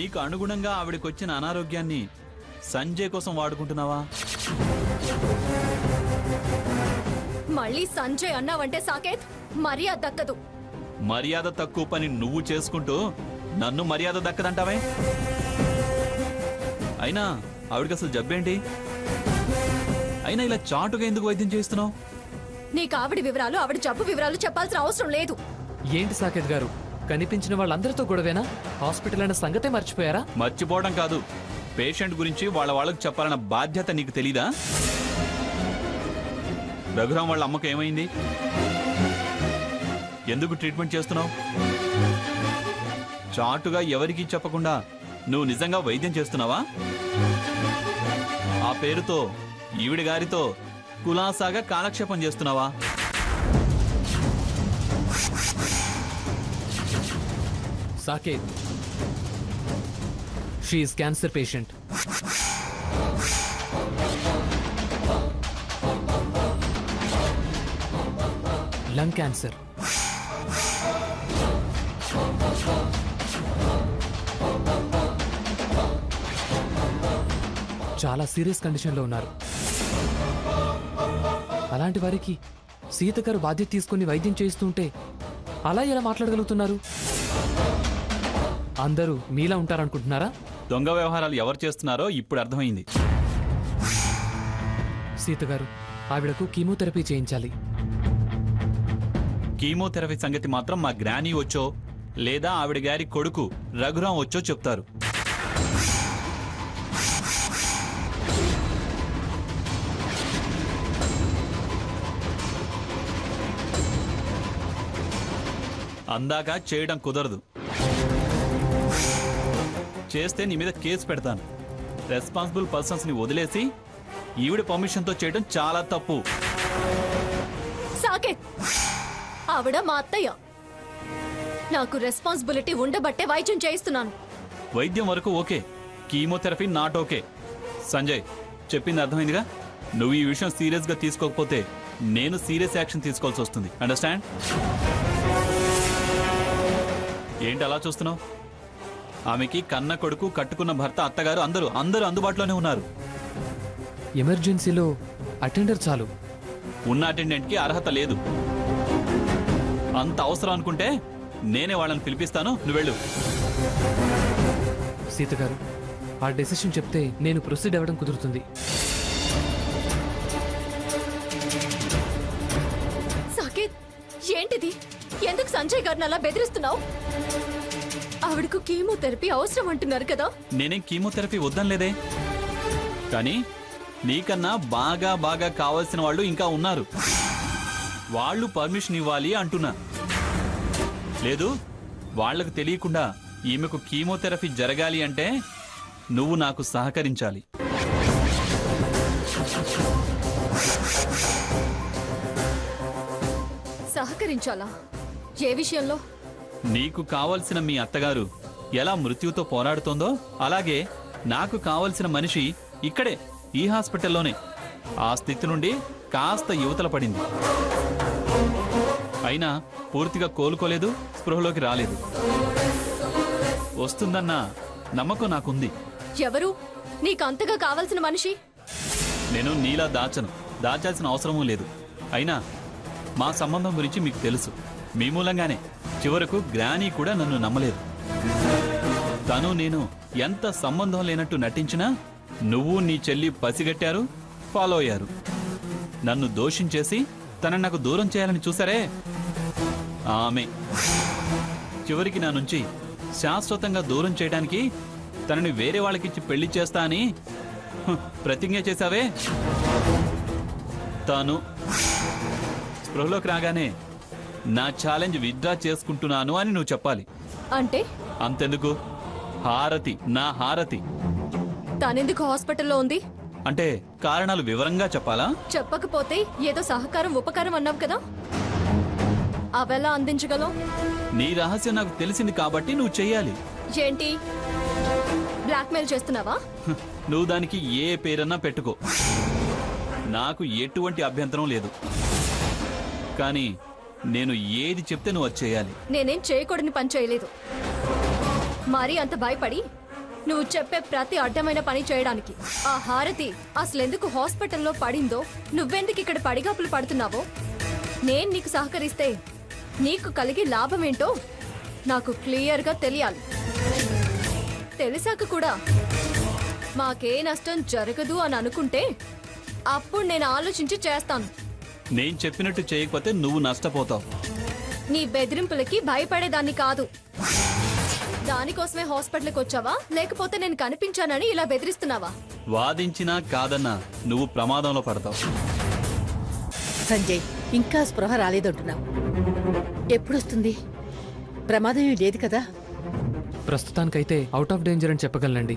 నీకు అనుగుణంగా ఆవిడకొచ్చిన అనారోగ్యాన్ని సంజయ్ కోసం వాడుకుంటున్నావా? మళ్ళీ సంజయ్ అన్నావంటే సాకేత్ మర్యాద దక్కదు. మర్యాద తక్కువ పని నువ్వు చేసుకుంటూ నన్ను మర్యాద దక్కదంటావే? అయినా ఆవిడకి అసలు జబ్బేంటి? అయినా ఇలా చాటుగా ఎందుకు వైద్యం చేస్తున్నావు? నీకు ఆవిడ వివరాలు ఆవిడ జబ్బు వివరాలు చెప్పాల్సిన అవసరం లేదు. ఏంటి సాకేత్ గారు, కనిపించిన వాళ్ళందరితో గొడవేనా? హాస్పిటల్ అన్న సంగతే మర్చిపోయారా? మర్చిపోవడం కాదు, పేషెంట్ గురించి వాళ్ళకు చెప్పాలన్న బాధ్యత నీకు తెలీదా? రఘురాం వాళ్ళ అమ్మకు ఏమైంది? ఎందుకు ట్రీట్మెంట్ చేస్తున్నావు? చాటుగా ఎవరికీ చెప్పకుండా నువ్వు నిజంగా వైద్యం చేస్తున్నావా? ఆ పేరుతో ఈవిడ గారితో కులాసాగా కాలక్షేపం చేస్తున్నావా? Saketh, she is cancer patient. Lung cancer. చాలా సీరియస్ కండిషన్లో ఉన్నారు. అలాంటి వారికి సీత గారు బాధ్యత తీసుకుని వైద్యం చేస్తుంటే అలా ఎలా మాట్లాడగలుగుతున్నారు? అందరూ మీలా ఉంటారనుకుంటున్నారా? దొంగ వ్యవహారాలు ఎవరు చేస్తున్నారో ఇప్పుడు అర్థమైంది. సీత గారు, ఆవిడకు కీమోథెరపీ చేయించాలి. కీమోథెరపీ సంగతి మాత్రం మా గ్రానీ వచ్చో లేదా ఆవిడ గారి కొడుకు రఘురాం వచ్చో చెప్తారు. అందాక చేయడం కుదరదు. చేస్తే నీ మీద కేసు పెడతాను. రెస్పాన్సిబుల్ పర్సన్స్ ని వదిలేసి ఈవిడ పర్మిషన్తో చేయడం చాలా తప్పు. సాకేత్, ఆవిడ మా అత్తయ్య. నాకు రెస్పాన్సిబిలిటీ ఉండబట్టే వైద్యం చేయిస్తున్నాను. వైద్యం వరకు okay, chemotherapy not okay. Sanjay చెప్పింది అర్థమైందిగా? నువ్వు ఈ విషయం సీరియస్ గా తీసుకోకపోతే నేను సీరియస్ యాక్షన్ తీసుకోవాల్సి వస్తుంది. అండర్స్టాండ్? ఏంటి అలా చూస్తున్నావు? ఆమెకి కన్న కొడుకు, కట్టుకున్న భర్త, అత్తగారు అందరూ అందుబాటులోనే ఉన్నారు. ఎమర్జెన్సీలో అటెండర్ చాలు. ఉన్న అటెండెంట్కి అర్హత లేదు. అంత అవసరం అనుకుంటే నేనే వాళ్ళని పిలిపిస్తాను, నువ్వు వెళ్ళు. సీత గారు, ఆ డెసిషన్ చెప్తే నేను ప్రొసీడ్ అవ్వడం కుదురుతుంది. సాకేత్, ఏంటిది? ఎందుకు సంజయ్ గారిని అలా బెదిరిస్తున్నావు? ఆవిడకు కీమోథెరపీ అవసరం అంటున్నారు కదా. నేనేం కీమోథెరపీ వద్దనలేదే, కానీ నీకన్నా బాగా కావాల్సిన వాళ్ళు ఇంకా ఉన్నారు. వాళ్ళు పర్మిషన్ ఇవ్వాలి అంటున్నా. లేదు, వాళ్లకు తెలియకుండా ఈమెకు కీమోథెరపీ జరగాలి అంటే నువ్వు నాకు సహకరించాలి. సహకరించాలా? ఏ విషయంలో? నీకు కావలసిన మీ అత్తగారు ఎలా మృత్యుతో పోరాడుతోందో అలాగే నాకు కావలసిన మనిషి ఇక్కడే ఈ హాస్పిటల్లోనే ఆ స్థితి నుండి కాస్త యువతల పడింది. అయినా పూర్తిగా కోలుకోలేదు, స్పృహలోకి రాలేదు. వస్తుందన్న నమ్మకం నాకుంది. ఎవరు నీకు అంతగా కావాల్సిన మనిషి? నేను నీలా దాచాల్సిన అవసరమూ లేదు. అయినా మా సంబంధం గురించి మీకు తెలుసు. మీ మూలంగానే చివరకు గ్రానీ కూడా నన్ను నమ్మలేదు. తను నేను ఎంత సంబంధం లేనట్టు నటించినా నువ్వు నీ చెల్లి పసిగట్టారు, ఫాలో అయ్యారు. నన్ను దోషించేసి తనని నాకు దూరం చేయాలని చూసారే, ఆమె చివరికి నా నుంచి శాశ్వతంగా దూరం చేయడానికి తనని వేరే వాళ్ళకిచ్చి పెళ్లి చేస్తా అని ప్రతిజ్ఞ చేశావే. తాను స్పృహలోకి రాగానే నా ఛాలెంజ్ విత్డ్రా చేసుకుంటున్నాను అని నువ్వు చెప్పాలి. అంటే అంతెందుకు, హారతి, నా హారతి. తానెందుకు హాస్పిటల్లో ఉంది అంటే కారణాలు వివరంగా చెప్పాలా? చెప్పకపోతే ఏదో సహకారం ఉపకారం అన్నావు కదా, అవెలా అందించగలవు? నీ రహస్యం నాకు తెలిసింది కాబట్టి నువ్వు చెయ్యాలి. ఏంటి, బ్లాక్మెయిల్ చేస్తున్నావా? నువ్వు దానికి ఏ పేరన్నా పెట్టుకో, నాకు ఎటువంటి అభ్యంతరం లేదు. కానీ నేను ఏది చెప్తే నువ్వు అది చేయాలి. నేనేం చేయకూడని పని చేయలేదు. మరీ అంత భయపడి నువ్వు చెప్పే ప్రతి అడ్డమైన పని చేయడానికి. ఆ హారతి అసలెందుకు హాస్పిటల్లో పడిందో, నువ్వెందుకు ఇక్కడ పడిగాపులు పడుతున్నావో, నేను నీకు సహకరిస్తే నీకు కలిగే లాభమేంటో నాకు క్లియర్గా తెలియాలి. తెలిసాక కూడా మాకే నష్టం జరగదు అని అనుకుంటే అప్పుడు నేను ఆలోచించి చేస్తాను. నేను చెప్పినట్టు చేయకపోతే నువ్వు నష్టపోతావు. నీ బెదిరింపులకి భయపడేదాన్ని కాదు. దానికోసమే హాస్పిటల్కి వచ్చావా, లేకపోతే నేను కనిపించానని ఇలా బెదిరిస్తున్నావా? వాదించినా కాదన్నా నువ్వు ప్రమాదంలో పడతావు. సంజయ్, ఇంకా స్పృహ రాలేదంటున్నావు. ఎప్పుడొస్తుంది? ప్రమాదం ఏం లేదు కదా? ప్రస్తుతానికైతే అవుట్ ఆఫ్ డేంజర్ అని చెప్పగలనండి.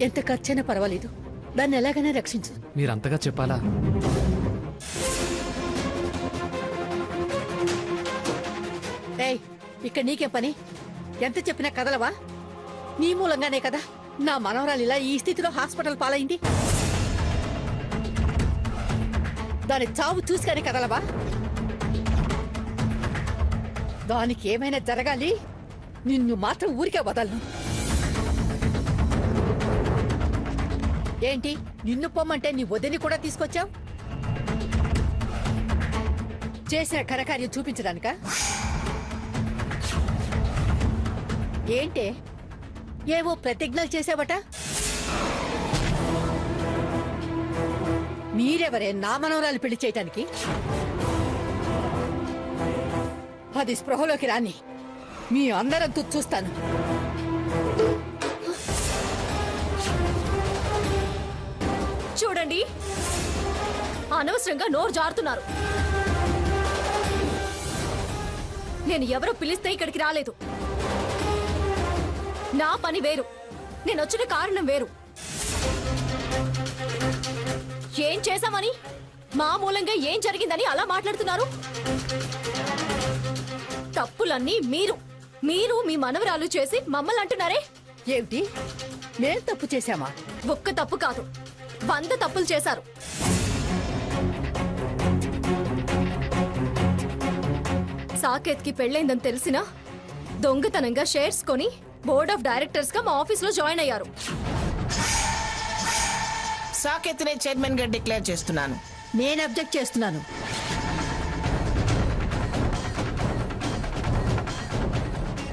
ఎంత ఖర్చైనా పర్వాలేదు, దాన్ని ఎలాగైనా రక్షించు. మీరంతగా చెప్పాలా? ఏయ్, ఇక్కడ నీకేం పని? ఎంత చెప్పినా కదలవా? నీ మూలంగానే కదా నా మనవరాలు ఇలా ఈ స్థితిలో హాస్పిటల్ పాలైంది. దాని చావు చూసుకొని కదలవా? దానికి ఏమైనా జరగాలి, నిన్ను మాత్రం ఊరికే వదలను. ఏంటి, నిన్ను పొమ్మంటే నీ వదిని కూడా తీసుకొచ్చావు? చేసిన ఘనకార్యం చూపించడానికా? ఏంటే, ఏవో ప్రతిజ్ఞలు చేసావట? మీరెవరే నా మనవరాలు పెళ్లి చేయటానికి? అది స్పృహలోకి రాని మీ అందరం చూస్తాను. చూడండి, అనవసరంగా నోరు జారుతున్నారు. నేను ఎవరో పిలిస్తే ఇక్కడికి రాలేదు. నా పని వేరు, నేను వచ్చిన కారణం వేరు. ఏం చేశామని, మా మూలంగా ఏం జరిగిందని అలా మాట్లాడుతున్నారు? తప్పులన్నీ మీరు మీరు మీ మనవరాలు చేసి మమ్మల్ని అంటున్నారే. ఏమిటి, మేం తప్పు చేశామా? ఒక్క తప్పు కాదు, 100 తప్పులు చేశారు. సాకేత్కి పెళ్ళైందని తెలిసినా దొంగతనంగా షేర్స్ కొని బోర్డ్ ఆఫ్ డైరెక్టర్స్ గా మా ఆఫీస్ లో జాయిన్ అయ్యారు. సాకేత్నే చైర్మన్ గా డిక్లేర్ చేస్తున్నాను. నేను అబ్జెక్ట్ చేస్తున్నాను.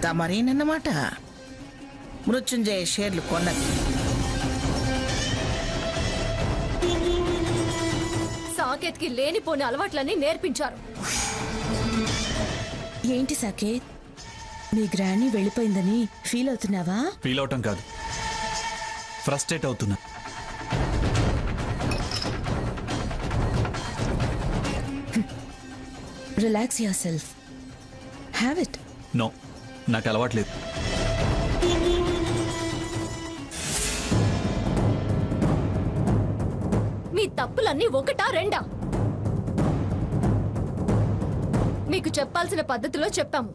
తమరేనన్నమాట మృత్యుంజయ షేర్లు కొన్నది. సాకేత్కి లేనిపోని అలవాట్లన్నీ నేర్పించారు. ఏంటి సాకేత్, మీ గ్రాండ్ వెళ్ళిపోయిందని ఫీల్ అవుతున్నావా? ఫీల్ అవటం కాదు, ఫ్రస్ట్రేట్ అవుతున్నా. Relax yourself, have it. No, నాకు అలవాట్లేదు. మీ తప్పులన్నీ ఒకటా రెండా? మీకు చెప్పాల్సిన పద్ధతిలో చెప్పాము,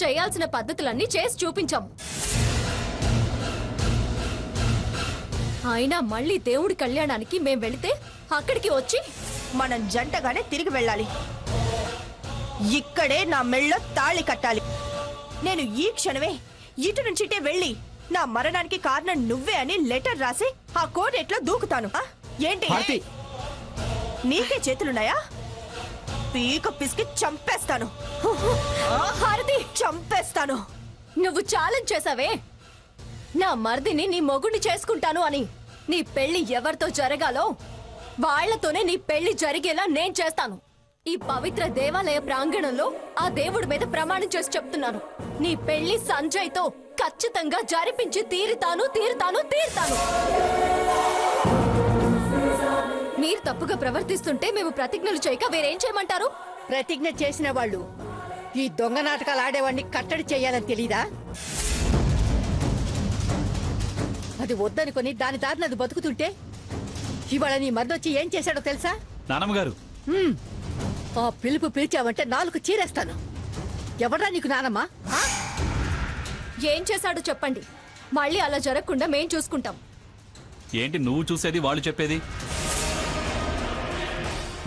చేయాల్సిన పద్ధతులన్నీ చేసి చూపించాము. అయినా మళ్ళీ దేవుడి కళ్యాణానికి మేం వెళితే అక్కడికి వచ్చి మనం జంటగానే తిరిగి వెళ్ళాలి. ఇక్కడే నా మెళ్ళో తాళి కట్టాలి. నేను ఈ క్షణమే ఇటు నుంచిటే వెళ్ళి నా మరణానికి కారణం నువ్వే అని లెటర్ రాసి ఆ కోనేట్లో దూకుతాను. ఏంటి, నీకే చేతులున్నాయా? పీక పిసికి చంపేస్తాను. హారతి, చంపేస్తాను. నువ్వు ఛాలెంజ్ చేసావే, నా మర్దిని నీ మొగుడిని చేసుకుంటాను అని. నీ పెళ్లి ఎవరితో జరగాలో వాళ్లతోనే నీ పెళ్లి జరిగేలా నేను చేస్తాను. ఈ పవిత్ర దేవాలయ ప్రాంగణంలో ఆ దేవుడి మీద ప్రమాణం చేసి చెప్తున్నాను, నీ పెళ్లి సంజయ్తో ఖచ్చితంగా జరిపించి తీరుతాను. మీరు తప్పుగా ప్రవర్తిస్తుంటే మేము ప్రతిజ్ఞలు చేయక వేరేం చేయమంటారు? ప్రతిజ్ఞ చేసిన వాళ్ళు ఈ దొంగ నాటకాలు ఆడేవాడిని కట్టడి చేయాలని తెలీదా? అది వద్దనుకొని దాని దారిని అది బతుకుతుంటే ఇవాళ నీ మద్దొచ్చి ఏం చేశాడో తెలుసా? నానమ్మగారు, ఆ పిలుపు పిలిచావంటే నాలుగు చీరేస్తాను. ఎవడ్రా నీకు నానమ్మా? ఏం చేశాడో చెప్పండి, మళ్ళీ అలా జరగకుండా మేం చూసుకుంటాం. ఏంటి నువ్వు చూసేది వాళ్ళు చెప్పేది?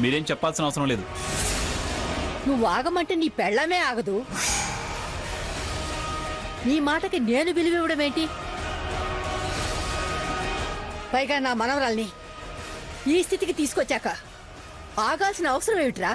మీరేం చెప్పాల్సిన అవసరం లేదు. నువ్వు ఆగమంటే నీ పెళ్ళమే ఆగదు. నీ మాటకి నేను విలువివ్వడం ఏంటి? పైగా నా మనవరాల్ని ఈ స్థితికి తీసుకొచ్చాక ఆగాల్సిన అవసరం ఏమిట్రా?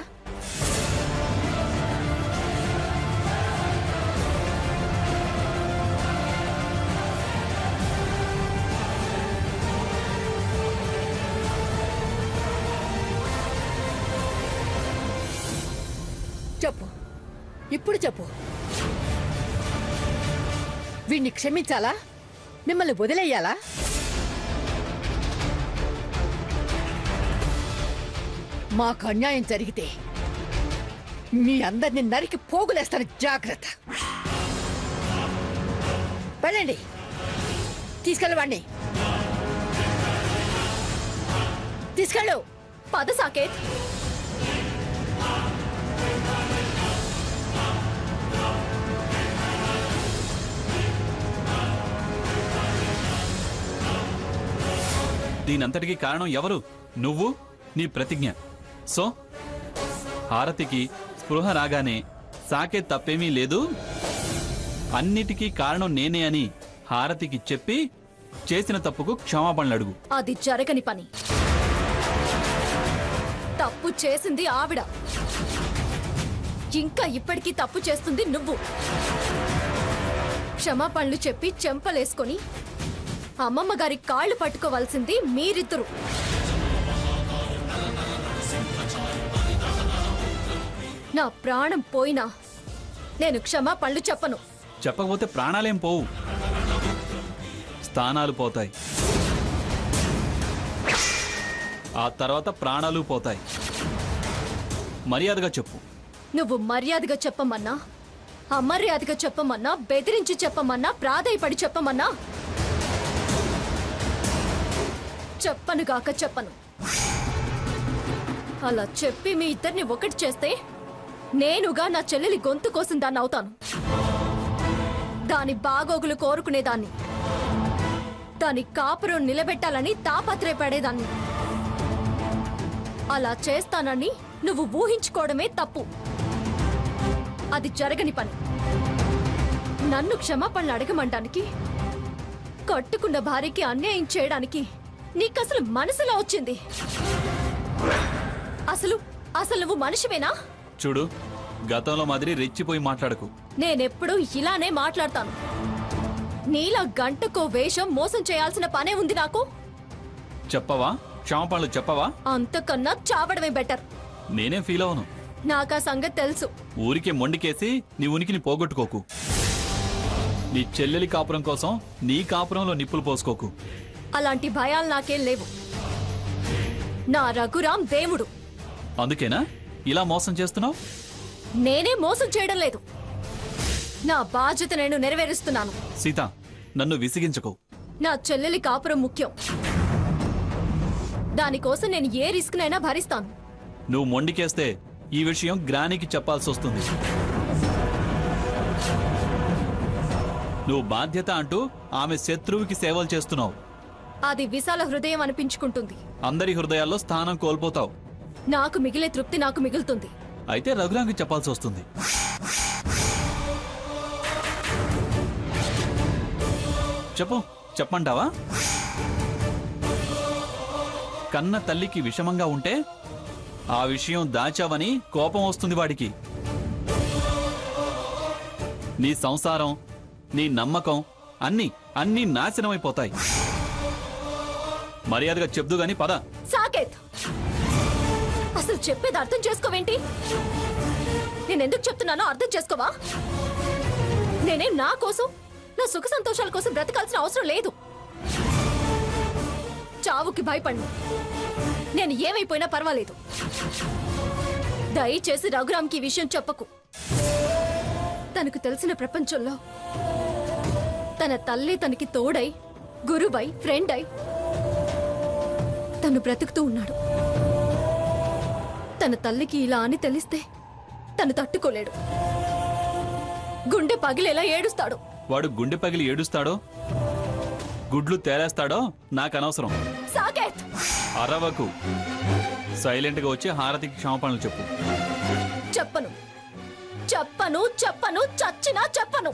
చెప్పు, ఇప్పుడు చెప్పు. వీణ్ణి క్షమించాలా? మిమ్మల్ని వదిలేయాలా? మాకు అన్యాయం జరిగితే మీ అందరిని నరికి పోగులేస్తాను, జాగ్రత్త. వెళ్ళండి, తీసుకెళ్ళవాణ్ణి తీసుకెళ్ళు. పద సాకేత్. దీనంతటికీ కారణం ఎవరు? నువ్వు, నీ ప్రతిజ్ఞ. సో హారతికి స్పృహ రాగానే సాకేత్ తప్పేమీ లేదు, అన్నిటికీ కారణం నేనే అని హారతికి చెప్పి చేసిన తప్పుకు క్షమాపణలు అడుగు. అది జరగని పని. తప్పు చేసింది ఆవిడ, ఇంకా ఇప్పటికీ తప్పు చేస్తుంది నువ్వు. క్షమాపణలు చెప్పి చెంపలేసుకొని అమ్మమ్మ గారి కాళ్ళు పట్టుకోవాల్సింది మీరిద్దరు. నా ప్రాణం పోయినా నేను క్షమాపణలు చెప్పను. చెప్పకపోతే ప్రాణాలేం పోవు, స్థానాలు పోతాయి, ఆ తర్వాత ప్రాణాలు పోతాయి. మర్యాదగా చెప్పు. నువ్వు మర్యాదగా చెప్పమన్నా, అమర్యాదగా చెప్పమన్నా, బెదిరించి చెప్పమన్నా, ప్రాధాయపడి చెప్పమన్నా చెప్పనుగాక చెప్పను. అలా చెప్పి మీ ఇద్దరిని ఒకటి చేస్తే నేనుగా నా చెల్లెలి గొంతు కోసం దాన్ని అవుతాను. దాని బాగోగులు కోరుకునేదాన్ని, దాని కాపురం నిలబెట్టాలని తాపత్రయపడేదాన్ని. అలా చేస్తానని నువ్వు ఊహించుకోవడమే తప్పు. అది జరగని పని. నన్ను క్షమాపణలు అడగమంటానికి, కట్టుకున్న భార్యకి అన్యాయం చేయడానికి నీకసలు మనసులో వచ్చింది? అసలు అసలు నువ్వు మనిషివేనా? చూడు, గతంలో మాదిరి రెచ్చిపోయి మాట్లాడకు. నేనెప్పుడు ఇలానే మాట్లాడతాను. నీలా గంటకో వేషం మోసం చేయాల్సిన పనే ఉంది నాకు. చెప్పవా? క్షమాపణలు చెప్పవా? అంతకన్నా చావడమే బెటర్. నేనేం ఫీల్ అవను. నాకా సంగతి తెలుసు. ఊరికే మొండికేసి నీ ఉనికిని పోగొట్టుకోకు. నీ చెల్లెలి కాపురం కోసం నీ కాపురంలో నిప్పులు పోసుకోకు. అలాంటి భయాలు నాకేం లేవు. నా రఘురాం దేవుడు. అందుకేనా ఇలా మోసం చేస్తున్నావు? నేనే మోసం చేయడం లేదు. నా బాధ్యత నేను నెరవేరుస్తున్నాను. సీత, నన్ను విసిగించకు. నా చెల్లెలి కాపురం ముఖ్యం. దానికోసం నేను ఏ రిస్క్ నైనా భరిస్తాను. నువ్వు మొండికేస్తే ఈ విషయం గ్రానికి చెప్పాల్సి వస్తుంది. నువ్వు బాధ్యత అంటూ ఆమె శత్రువుకి సేవలు చేస్తున్నావు. అది విశాల హృదయం అనిపించుకుంటుంది. అందరి హృదయాల్లో స్థానం కోల్పోతావు. నాకు మిగిలే తృప్తి నాకు మిగులుతుంది. అయితే రఘురాంకి చెప్పాల్సి వస్తుంది. చెప్పు, చెప్పంటావా? కన్న తల్లికి విషమంగా ఉంటే ఆ విషయం దాచావని కోపం వస్తుంది వాడికి. నీ సంసారం, నీ నమ్మకం అన్నీ నాశనమైపోతాయి. మర్యాదగా చెప్దు గాని పద. సాకేత్, అసలు చెప్పేది అర్థం చేసుకోవేంటి? నేనెందుకు చెప్తున్నానో అర్థం చేసుకోవా? నేనే నా కోసం, నా సుఖ సంతోషాల కోసం బ్రతకాల్సిన అవసరం లేదు. చావుకి భయపడ్ను. నేను ఏమైపోయినా పర్వాలేదు. దయచేసి రఘురామ్కి ఈ విషయం చెప్పకు. తనకు తెలిసిన ప్రపంచంలో తన తల్లి తనకి తోడై, గురువై, ఫ్రెండ్ అయి తను బ్రతుకుతూ ఉన్నాడు. తన తల్లికి ఇలా అని తెలిస్తే తను తట్టుకోలేడు. గుండె పగిలేలా ఏడుస్తాడు. వాడు గుండె పగిలి ఏడుస్తాడో, గుడ్లు తేలేస్తాడో నాకనవసరం. సాకేత్, అరవకు. సైలెంట్ గా వచ్చి హారతికి క్షమాపణలు చెప్పు. చెప్పను చెప్పను చెప్పను చచ్చినా చెప్పను.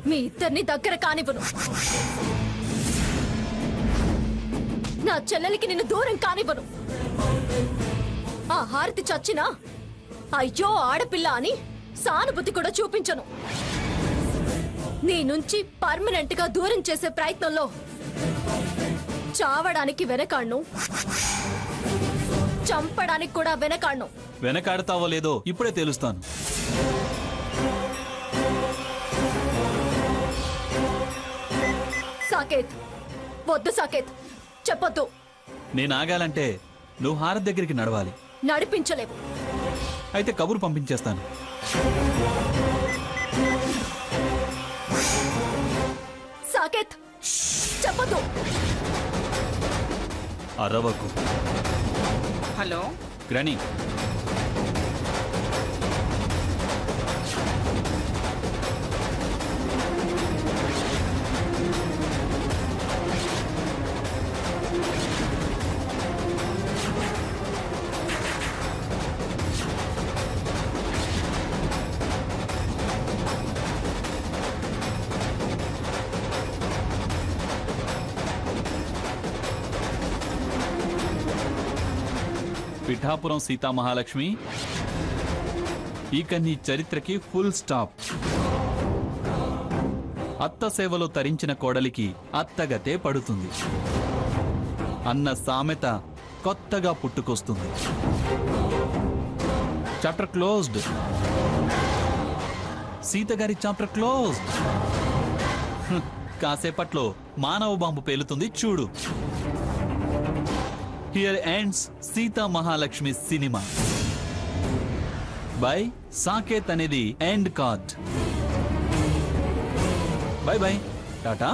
మీ ఇద్దరిని దగ్గర కానివ్వను. నా చెల్లెలికి నిన్ను దూరం కానివ్వను. ఆ హారతి చచ్చినా అయ్యో ఆడపిల్ల అని సానుభూతి కూడా చూపించను. నీ నుంచి పర్మనెంట్ గా దూరం చేసే ప్రయత్నంలో చావడానికి వెనకాడ్ను, చంపడానికి కూడా వెనకాడ్ను. వెనకాడతావో లేదో ఇప్పుడే తెలుస్తాను. సాకేత్, వద్దు సాకేత్, చెప్పొద్దు. నేను ఆగాలంటే నువ్వు హారతి దగ్గరికి నడవాలి. నడిపించలేవు. అయితే కబురు పంపించేస్తాను. సాకేత్, చెప్పొద్దు. అరవకు. హలో గ్రానీ, పిఠాపురం సీతామహాలక్ష్మి, ఇక నీ చరిత్రకి ఫుల్ స్టాప్. అత్త సేవలో తరించిన కోడలికి అత్తగతే పడుతుంది అన్న సామెత కొత్తగా పుట్టుకొస్తుంది. Chapter closed. సీత గారి చాప్టర్ క్లోజ్డ్. కాసేపట్లో మానవ బాంబు పేలుతుంది చూడు. Here ends Seetha Mahalakshmi cinema. By Saketh అనేది ఎండ్ కార్డ్. బై బై, టాటా.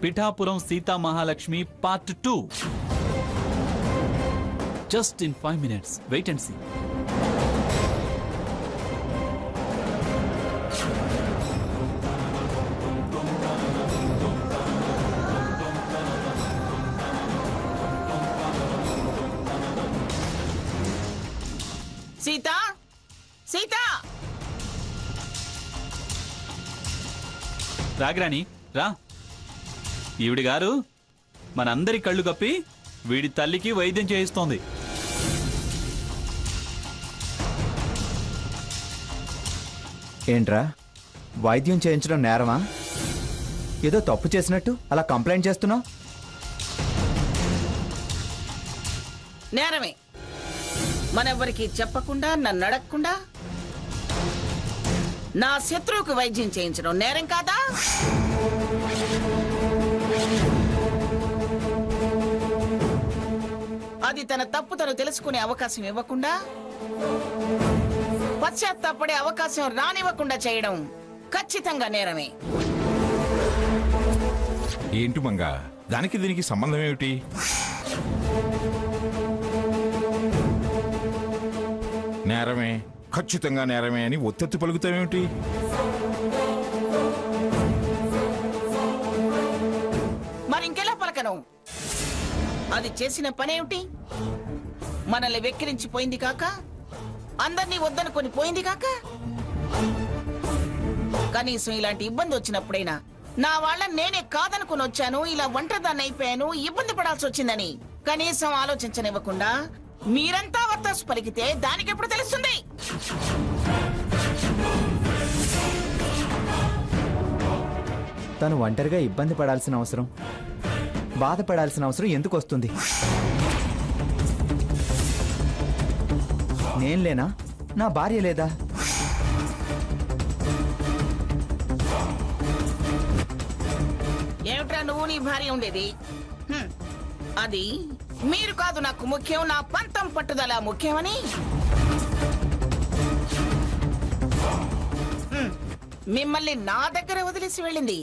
Pithapuram Seetha Mahalakshmi part 2. Just in 5 minutes. Wait and see. Seetha, Seetha, రాగ్రాని రా. ఈవిడి గారు మనందరి కళ్ళు కప్పి వీడి తల్లికి వైద్యం చేయిస్తోంది. ఏంట్రా, వైద్యం చేయించడం నేరమా? ఏదో తప్పు చేసినట్టు అలా కంప్లైంట్ చేస్తున్నావు. నేరమే. మనెవ్వరికి చెప్పకుండా, నన్ను అడగకుండా నా శత్రువుకు వైద్యం చేయించడం నేరం కాదా? అది తన తప్పు తను తెలుసుకునే అవకాశం ఇవ్వకుండా, పశ్చాత్తాపడే అవకాశం రానివ్వకుండా చేయడం ఖచ్చితంగా నేరమే. ఏంటి మంగా, దానికి దీనికి సంబంధం ఏమిటి? నేరమే, ఖచ్చితంగా నేరమే అని ఒత్తెత్తి పలుకుతావేమిటి? మరింకెలా పలకను? అది చేసిన పనేమిటి? మనల్ని వెక్కిరించిపోయింది కాక, అందరినీ వద్దనుకొని పోయింది కాక, కనీసం ఇలాంటి ఇబ్బంది వచ్చినప్పుడైనా నా వాళ్ళని నేనే కాదనుకుని వచ్చాను, ఇలా ఒంటరిదాన్ని అయిపోయాను, ఇబ్బంది పడాల్సి వచ్చిందని కనీసం ఆలోచించనివ్వకుండా మీరంతా వత్తాసు పలికితే దానికి ఎప్పుడు తెలుస్తుంది? తను ఒంటరిగా ఇబ్బంది పడాల్సిన అవసరం, బాధపడాల్సిన అవసరం ఎందుకు వస్తుంది? నేను లేనా? నా భార్య లేదా? ఏమిట్రా నువ్వు నీ భార్య ఉండేది? అది మీరు కాదు నాకు ముఖ్యం, నా పంతం పట్టుదల ముఖ్యమని మిమ్మల్ని నా దగ్గర వదిలేసి వెళ్ళింది.